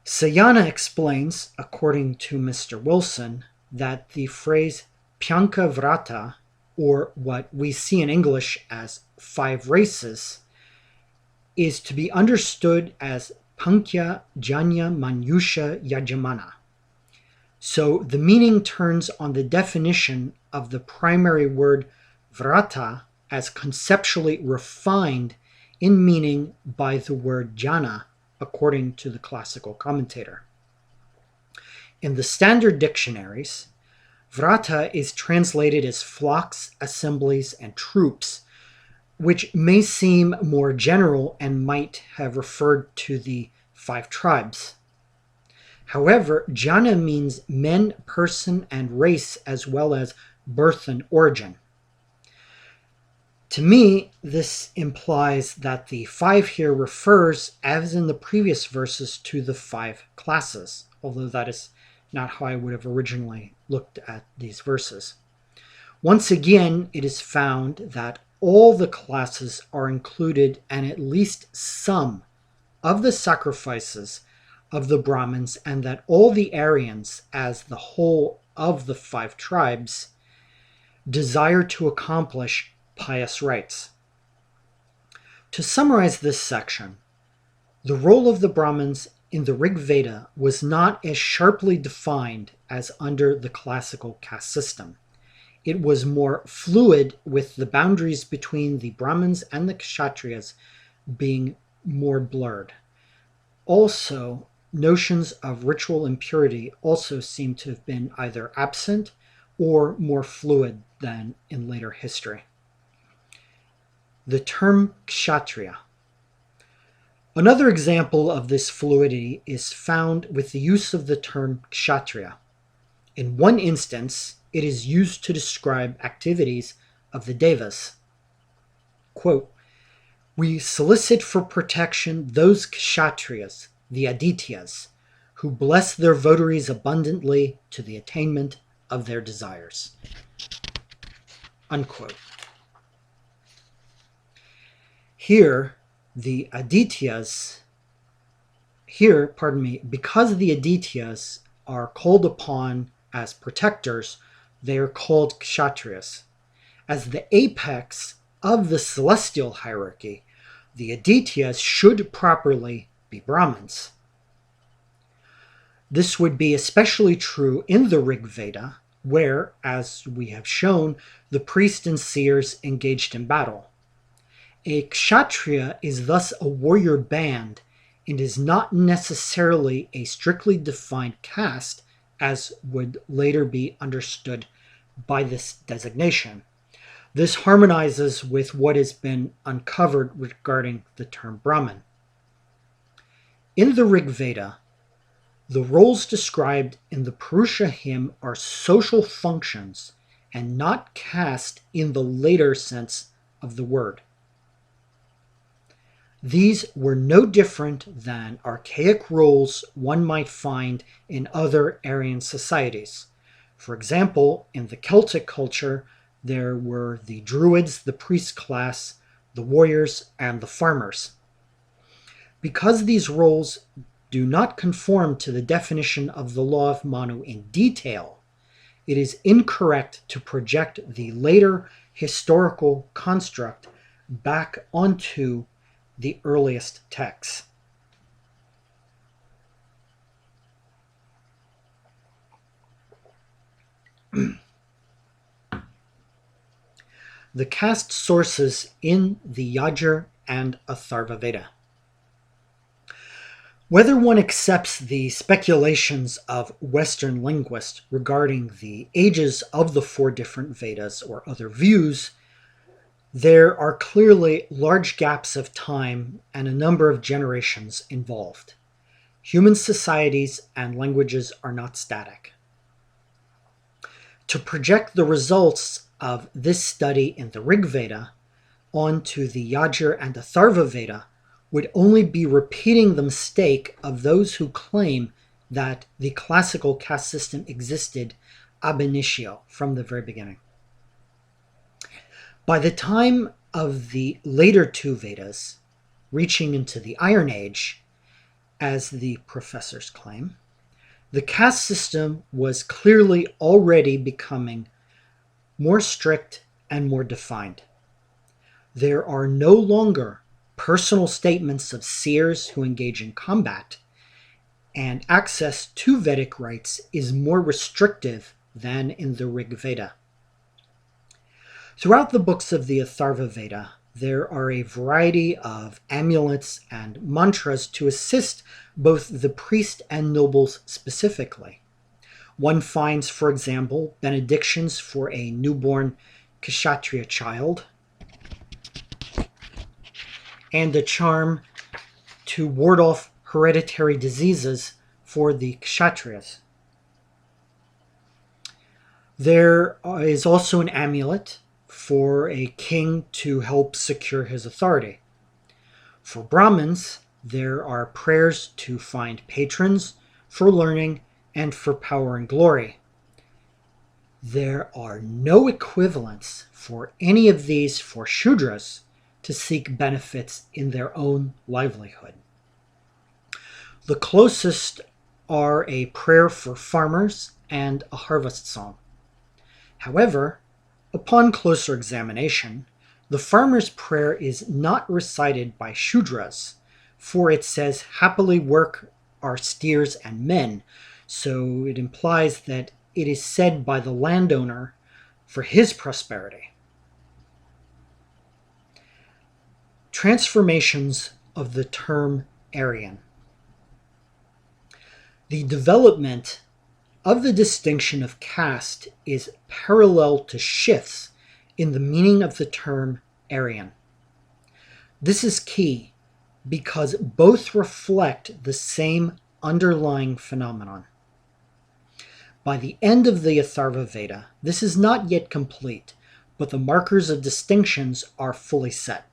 A: Sayana explains, according to Mr. Wilson, that the phrase Pyanka Vrata, or what we see in English as 5 races, is to be understood as Pankya Janya Manyusha Yajamana. So the meaning turns on the definition of the primary word Vrata as conceptually refined in meaning by the word jana, according to the classical commentator. In the standard dictionaries, Vrata is translated as flocks, assemblies, and troops, which may seem more general and might have referred to the 5 tribes. However, jana means men, person, and race, as well as birth and origin. To me, this implies that the 5 here refers, as in the previous verses, to the 5 classes, although that is not how I would have originally looked at these verses. Once again, it is found that all the classes are included and at least some of the sacrifices of the Brahmins, and that all the Aryans, as the whole of the 5 tribes, desire to accomplish pious rites. To summarize this section, the role of the Brahmins in the Rig Veda was not as sharply defined as under the classical caste system. It was more fluid, with the boundaries between the Brahmins and the Kshatriyas being more blurred. Also, notions of ritual impurity also seem to have been either absent or more fluid than in later history. The term Kshatriya. Another example of this fluidity is found with the use of the term Kshatriya. In one instance, it is used to describe activities of the devas. Quote, "We solicit for protection those Kshatriyas, the Adityas, who bless their votaries abundantly to the attainment of their desires." Unquote. Here, the Adityas, because the Adityas are called upon as protectors, they are called Kshatriyas. As the apex of the celestial hierarchy, the Adityas should properly be Brahmins. This would be especially true in the Rig Veda, where, as we have shown, the priests and seers engaged in battle. A Kshatriya is thus a warrior band and is not necessarily a strictly defined caste, as would later be understood by this designation. This harmonizes with what has been uncovered regarding the term Brahmin. In the Rig Veda, the roles described in the Purusha hymn are social functions and not caste in the later sense of the word. These were no different than archaic roles one might find in other Aryan societies. For example, in the Celtic culture, there were the Druids, the priest class, the warriors, and the farmers. Because these roles do not conform to the definition of the Law of Manu in detail, it is incorrect to project the later historical construct back onto the earliest texts. The caste sources in the Yajur and Atharva Veda. Whether one accepts the speculations of Western linguists regarding the ages of the 4 different Vedas or other views, There are clearly large gaps of time and a number of generations involved. Human societies and languages are not static. To project the results of this study in the Rig Veda onto the Yajur and Atharva Veda would only be repeating the mistake of those who claim that the classical caste system existed ab initio, from the very beginning. By the time of the later two Vedas, reaching into the Iron Age, as the professors claim, the caste system was clearly already becoming more strict and more defined. There are no longer personal statements of seers who engage in combat, and access to Vedic rites is more restrictive than in the Rig Veda. Throughout the books of the Atharva Veda, there are a variety of amulets and mantras to assist both the priest and nobles specifically. One finds, for example, benedictions for a newborn Kshatriya child, and a charm to ward off hereditary diseases for the Kshatriyas. There is also an amulet for a king to help secure his authority. For Brahmins, there are prayers to find patrons for learning and for power and glory. There are no equivalents for any of these for Shudras to seek benefits in their own livelihood. The closest are a prayer for farmers and a harvest song. However, upon closer examination, the farmer's prayer is not recited by Shudras, for it says, "Happily work our steers and men," so it implies that it is said by the landowner for his prosperity. Transformations of the term Aryan. The development of the distinction of caste is parallel to shifts in the meaning of the term Aryan. This is key because both reflect the same underlying phenomenon. By the end of the Atharva Veda, this is not yet complete, but the markers of distinctions are fully set.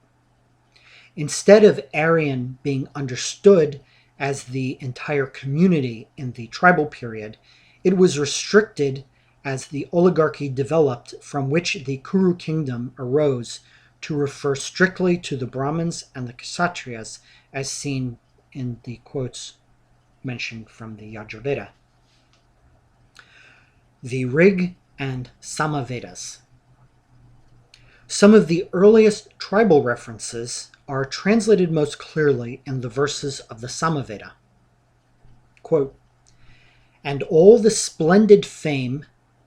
A: Instead of Aryan being understood as the entire community in the tribal period, it was restricted as the oligarchy developed from which the Kuru kingdom arose to refer strictly to the Brahmins and the Kshatriyas, as seen in the quotes mentioned from the Yajur Veda. The Rig and Sama Vedas. Some of the earliest tribal references are translated most clearly in the verses of the Samaveda. Quote, "And all the splendid fame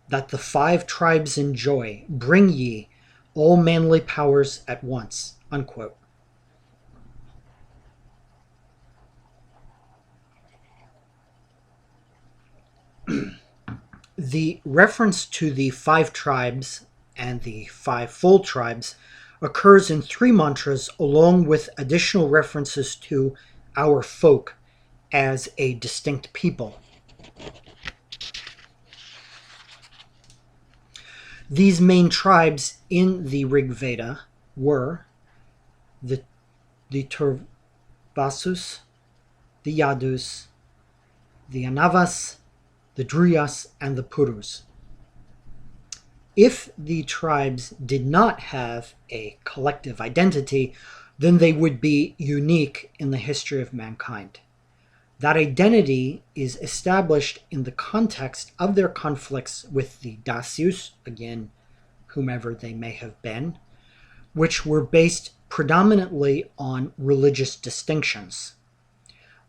A: that the 5 tribes enjoy, bring ye all manly powers at once." Unquote. The reference to the 5 tribes and the 5 full tribes occurs in 3 mantras, along with additional references to our folk as a distinct people. These main tribes in the Rig Veda were the Turvasus, the Yadus, the Anavas, the Druyas, and the Purus. If the tribes did not have a collective identity, then they would be unique in the history of mankind. That identity is established in the context of their conflicts with the Dasyus, again, whomever they may have been, which were based predominantly on religious distinctions.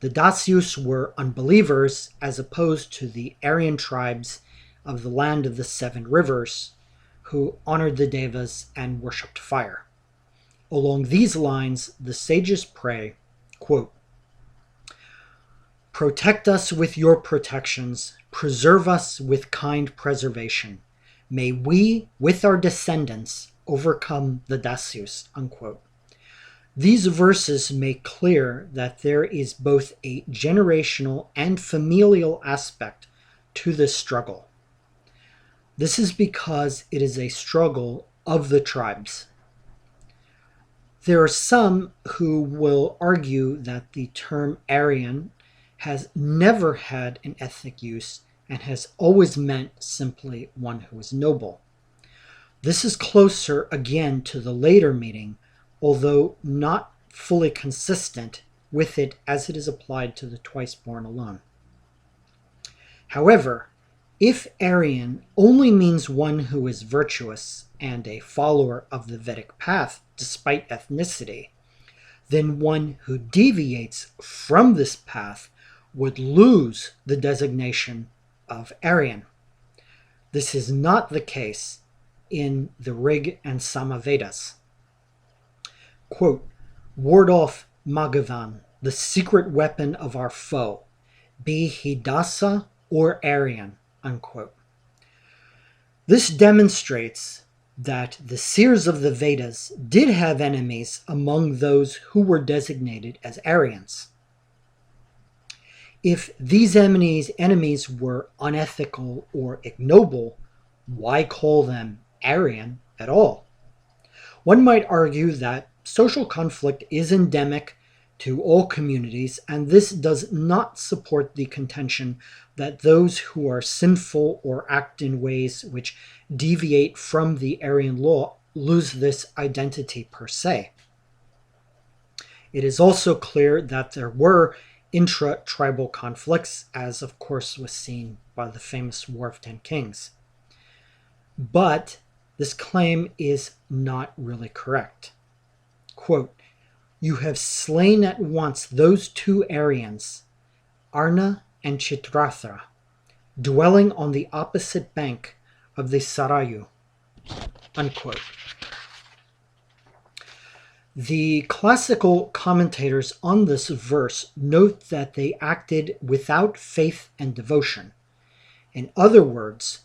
A: The Dasyus were unbelievers as opposed to the Aryan tribes of the land of the 7 rivers, who honored the Devas and worshipped fire. Along these lines, the sages pray, quote, "Protect us with your protections, preserve us with kind preservation. May we, with our descendants, overcome the Dasyus, unquote. These verses make clear that there is both a generational and familial aspect to this struggle. This is because it is a struggle of the tribes. There are some who will argue that the term Aryan has never had an ethnic use and has always meant simply one who is noble. This is closer again to the later meaning, although not fully consistent with it as it is applied to the twice born alone. However, if Aryan only means one who is virtuous and a follower of the Vedic path despite ethnicity, then one who deviates from this path would lose the designation of Aryan. This is not the case in the Rig and Sama Vedas. Quote, "Ward off Magavan, the secret weapon of our foe, be he Dasa or Aryan," unquote. This demonstrates that the seers of the Vedas did have enemies among those who were designated as Aryans. If these enemies were unethical or ignoble, why call them Aryan at all? One might argue that social conflict is endemic to all communities, and this does not support the contention that those who are sinful or act in ways which deviate from the Aryan law lose this identity per se. It is also clear that there were intra-tribal conflicts, as of course was seen by the famous War of 10 Kings. But this claim is not really correct. Quote, "You have slain at once those two Aryans, Arna and Chitratra, dwelling on the opposite bank of the Sarayu," unquote. The classical commentators on this verse note that they acted without faith and devotion. In other words,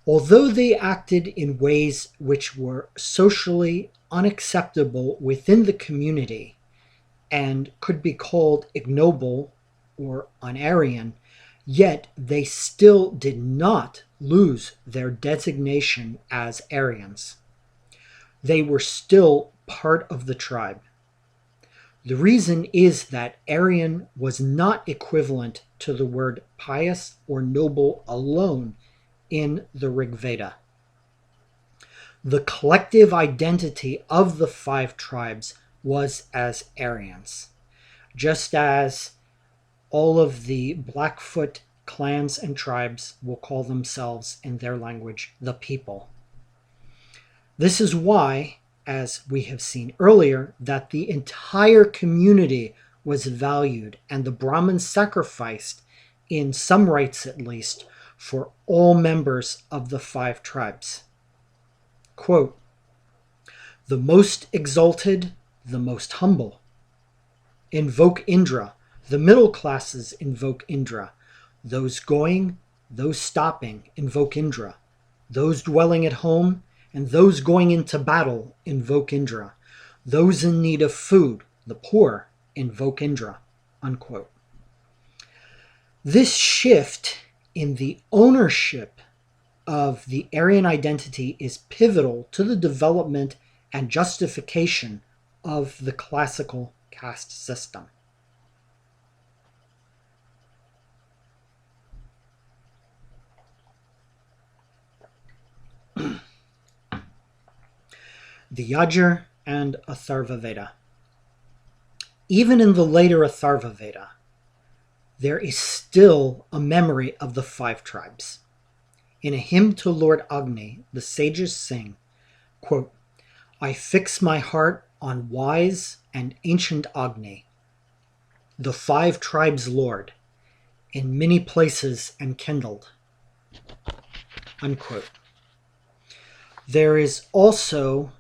A: although they acted in ways which were socially unacceptable within the community and could be called ignoble or un-Aryan, yet they still did not lose their designation as Aryans. They were still part of the tribe. The reason is that Aryan was not equivalent to the word pious or noble alone in the Rig Veda. The collective identity of the 5 tribes was as Aryans, just as all of the Blackfoot clans and tribes will call themselves in their language the people. This is why, as we have seen earlier, that the entire community was valued and the Brahmins sacrificed, in some rites at least, for all members of the 5 tribes. Quote, "The most exalted, the most humble, invoke Indra. The middle classes invoke Indra. Those going, those stopping, invoke Indra. Those dwelling at home and those going into battle invoke Indra. Those in need of food, the poor, invoke Indra," unquote. This shift in the ownership of the Aryan identity is pivotal to the development and justification of the classical caste system. The Yajur and Atharva Veda. Even in the later Atharva Veda, there is still a memory of the 5 tribes. In a hymn to Lord Agni, the sages sing, quote, "I fix my heart on wise and ancient Agni, the 5 tribes' Lord, in many places enkindled," unquote. There is also,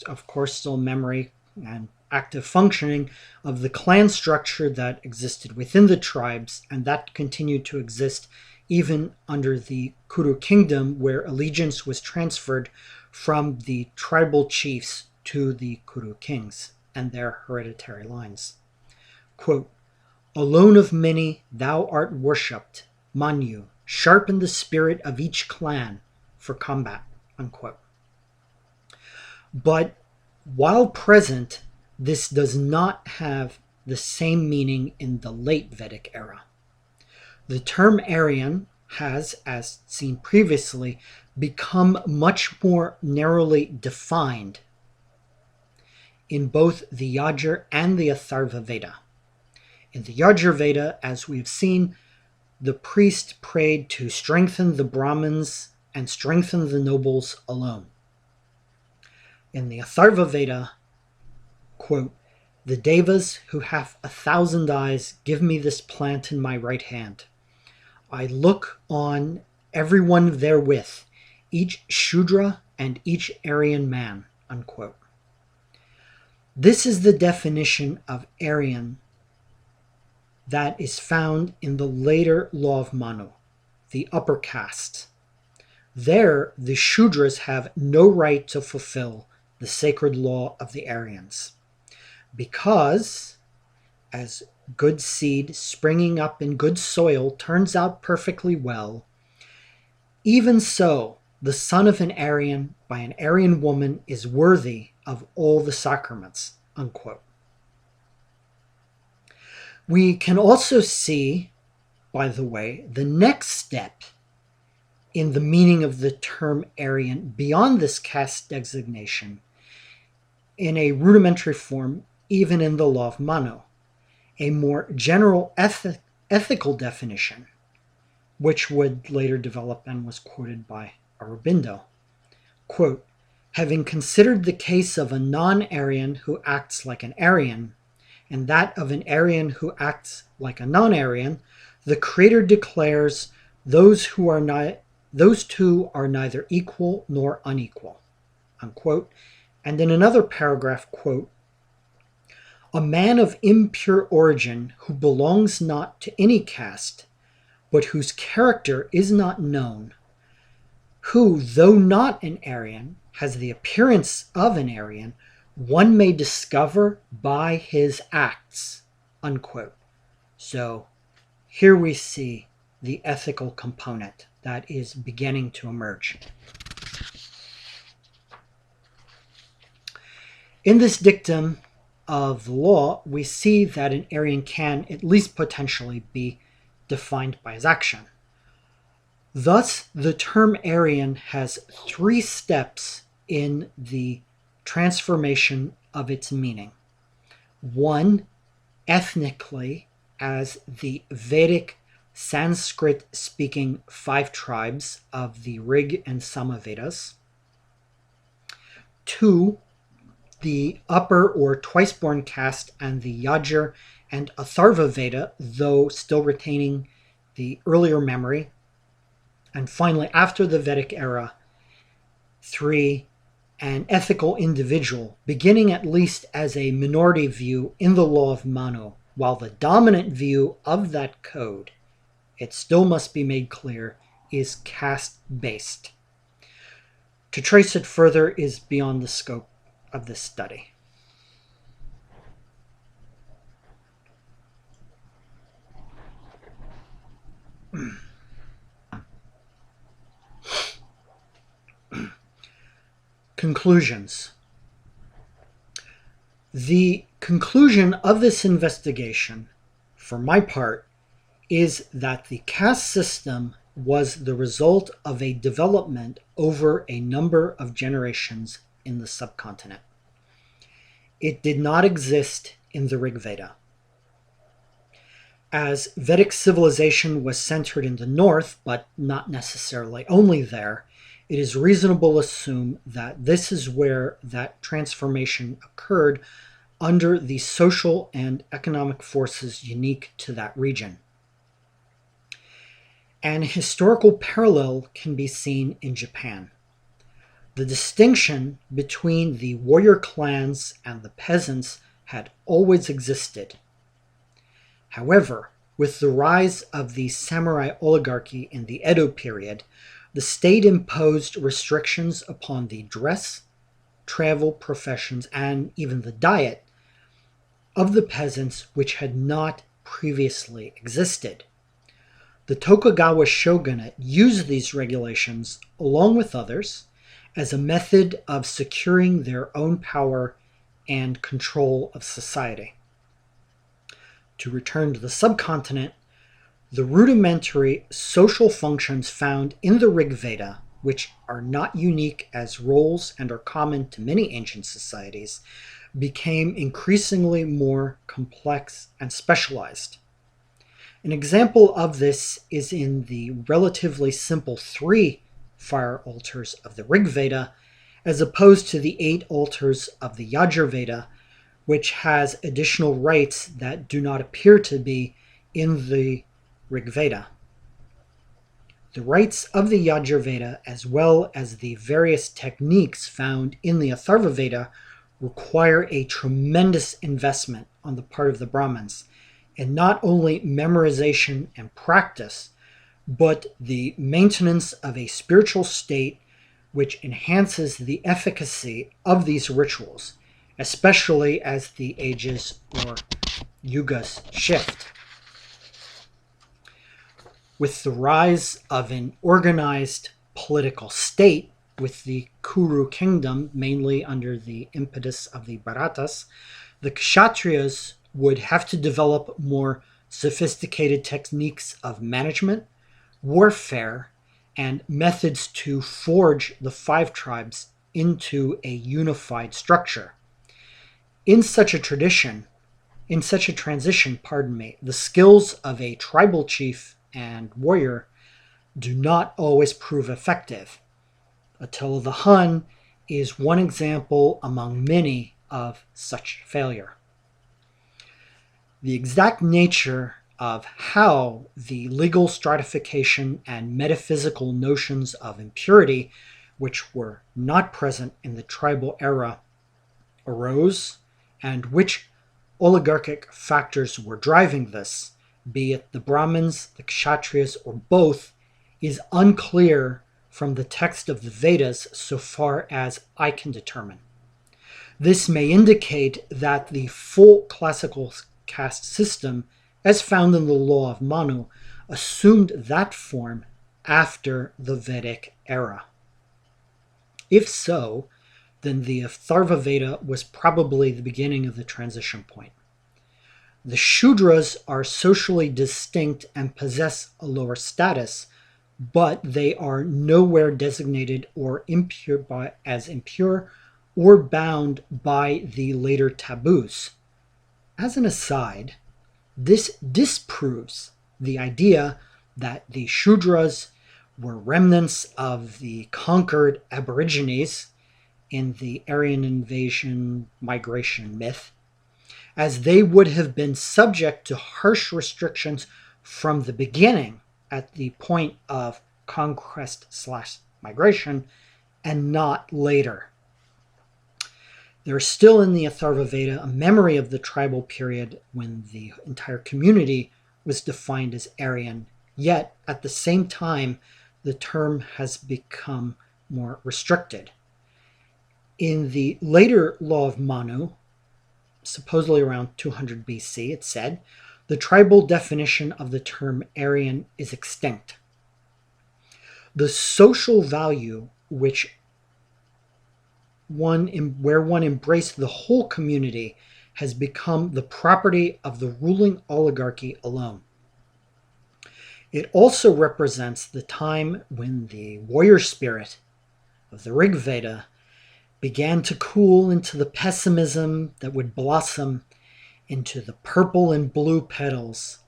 A: of course, still memory and active functioning of the clan structure that existed within the tribes, and that continued to exist even under the Kuru kingdom, where allegiance was transferred from the tribal chiefs to the Kuru kings and their hereditary lines. Quote, "Alone of many thou art worshipped, Manu, sharpen the spirit of each clan for combat." Unquote. But while present, this does not have the same meaning in the late Vedic era. The term Aryan has, as seen previously, become much more narrowly defined in both the Yajur and the Atharva Veda. In the Yajur Veda, as we've seen, the priest prayed to strengthen the Brahmins and strengthen the nobles alone. In the Atharva Veda, quote, "The Devas who have 1,000 eyes give me this plant in my right hand. I look on everyone therewith, each Shudra and each Aryan man." Unquote. This is the definition of Aryan that is found in the later Law of Manu, the upper caste. There, the Shudras have no right to fulfill the sacred law of the Aryans, because, as good seed springing up in good soil turns out perfectly well, even so the son of an Aryan by an Aryan woman is worthy of all the sacraments. Unquote. We can also see, by the way, the next step in the meaning of the term Aryan beyond this caste designation in a rudimentary form, even in the Law of Manu, a more general ethical definition, which would later develop and was quoted by Aurobindo. Quote, "Having considered the case of a non-Aryan who acts like an Aryan, and that of an Aryan who acts like a non-Aryan, the Creator declares those two are neither equal nor unequal." Unquote. And in another paragraph, quote, "A man of impure origin who belongs not to any caste, but whose character is not known, who, though not an Aryan, has the appearance of an Aryan, one may discover by his acts." Unquote. So here we see the ethical component that is beginning to emerge. In this dictum of the law, we see that an Aryan can, at least potentially, be defined by his action. Thus, the term Aryan has 3 steps in the transformation of its meaning. 1, ethnically, as the Vedic Sanskrit-speaking 5 tribes of the Rig and Sama Vedas. 2, the upper or twice-born caste and the Yajur and Atharva Veda, though still retaining the earlier memory. And finally, after the Vedic era, 3, an ethical individual, beginning at least as a minority view in the Law of Manu, while the dominant view of that code, it still must be made clear, is caste-based. To trace it further is beyond the scope of this study. Conclusions. The conclusion of this investigation, for my part, is that the caste system was the result of a development over a number of generations in the subcontinent. It did not exist in the Rig Veda. As Vedic civilization was centered in the north, but not necessarily only there, it is reasonable to assume that this is where that transformation occurred under the social and economic forces unique to that region. An historical parallel can be seen in Japan. The distinction between the warrior clans and the peasants had always existed. However, with the rise of the samurai oligarchy in the Edo period, the state imposed restrictions upon the dress, travel, professions, and even the diet of the peasants which had not previously existed. The Tokugawa shogunate used these regulations, along with others, as a method of securing their own power and control of society. To return to the subcontinent, the rudimentary social functions found in the Rig Veda, which are not unique as roles and are common to many ancient societies, became increasingly more complex and specialized. An example of this is in the relatively simple 3 fire altars of the Rig Veda, as opposed to the 8 altars of the Yajur Veda, which has additional rites that do not appear to be in the Rig Veda. The rites of the Yajur Veda, as well as the various techniques found in the Atharva Veda, require a tremendous investment on the part of the Brahmins, and not only memorization and practice, but the maintenance of a spiritual state which enhances the efficacy of these rituals, especially as the ages or yugas shift. With the rise of an organized political state, with the Kuru kingdom mainly under the impetus of the Bharatas, the Kshatriyas would have to develop more sophisticated techniques of management, warfare, and methods to forge the 5 tribes into a unified structure. In such a transition, the skills of a tribal chief and warrior do not always prove effective. Attila the Hun is one example among many of such failure. The exact nature of how the legal stratification and metaphysical notions of impurity, which were not present in the tribal era, arose, and which oligarchic factors were driving this, be it the Brahmins, the Kshatriyas, or both, is unclear from the text of the Vedas so far as I can determine. This may indicate that the full classical caste system, as found in the Law of Manu, assumed that form after the Vedic era. If so, then the Atharva Veda was probably the beginning of the transition point. The Shudras are socially distinct and possess a lower status, but they are nowhere designated or as impure or bound by the later taboos. As an aside, this disproves the idea that the Shudras were remnants of the conquered Aborigines in the Aryan invasion migration myth, as they would have been subject to harsh restrictions from the beginning at the point of conquest/migration and not later. There is still in the Atharva Veda a memory of the tribal period when the entire community was defined as Aryan, yet at the same time the term has become more restricted. In the later Law of Manu, supposedly around 200 BC, it said, the tribal definition of the term Aryan is extinct. The social value where one embraced the whole community has become the property of the ruling oligarchy alone. It also represents the time when the warrior spirit of the Rig Veda began to cool into the pessimism that would blossom into the purple and blue petals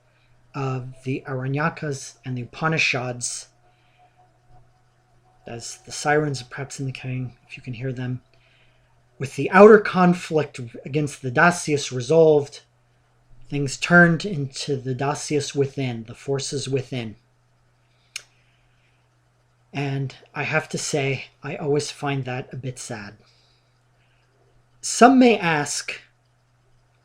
A: of the Aranyakas and the Upanishads, as the sirens are perhaps indicating, if you can hear them. With the outer conflict against the Dasyas resolved, things turned into the Dasyas within, the forces within. And I have to say, I always find that a bit sad. Some may ask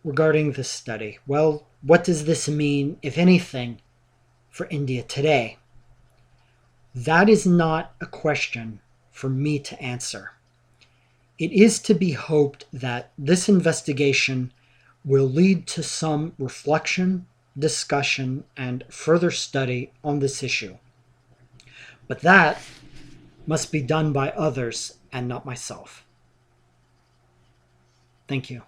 A: regarding this study, well, what does this mean, if anything, for India today? That is not a question for me to answer. It is to be hoped that this investigation will lead to some reflection, discussion, and further study on this issue. But that must be done by others and not myself. Thank you.